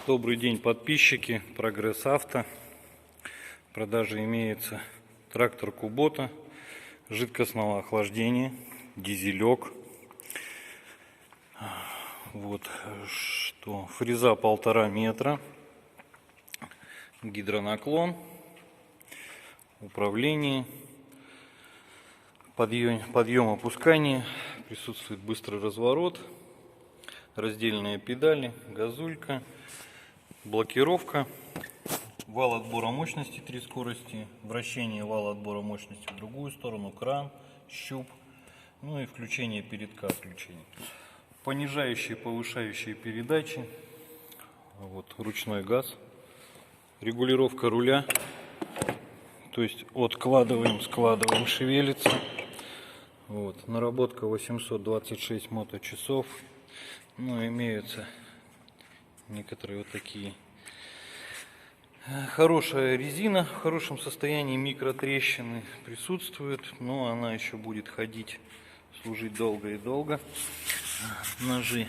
Добрый день, подписчики. Прогресс Авто. В продаже имеется трактор Кубота жидкостного охлаждения, дизелек. Вот что, фреза 1,5 метра, гидронаклон, управление, подъем опускание, присутствует быстрый разворот, раздельные педали, газулька, блокировка, вал отбора мощности 3 скорости, вращение вала отбора мощности в другую сторону, кран, щуп, ну и включение передка отключения. Понижающие, повышающие передачи, вот ручной газ, регулировка руля, то есть откладываем, складываем, шевелится. Вот, наработка 826 моточасов. Ну, имеются некоторые вот такие. Хорошая резина в хорошем состоянии, микротрещины присутствуют, но она еще будет ходить, служить долго и долго. Ножи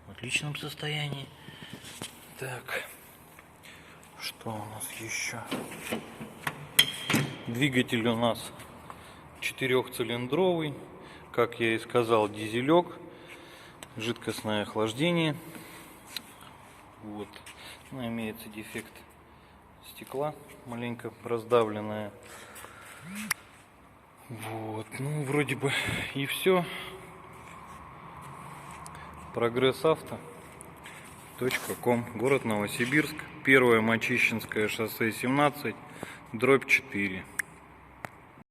в отличном состоянии. Так, что у нас еще? Двигатель у нас 4-цилиндровый, как я и сказал, дизелек, жидкостное охлаждение. Вот, но имеется дефект стекла, маленько раздавленное. Вот, ну вроде бы и все. Прогрессавто.ком, город Новосибирск, 1 Мачищинское шоссе 17, /4.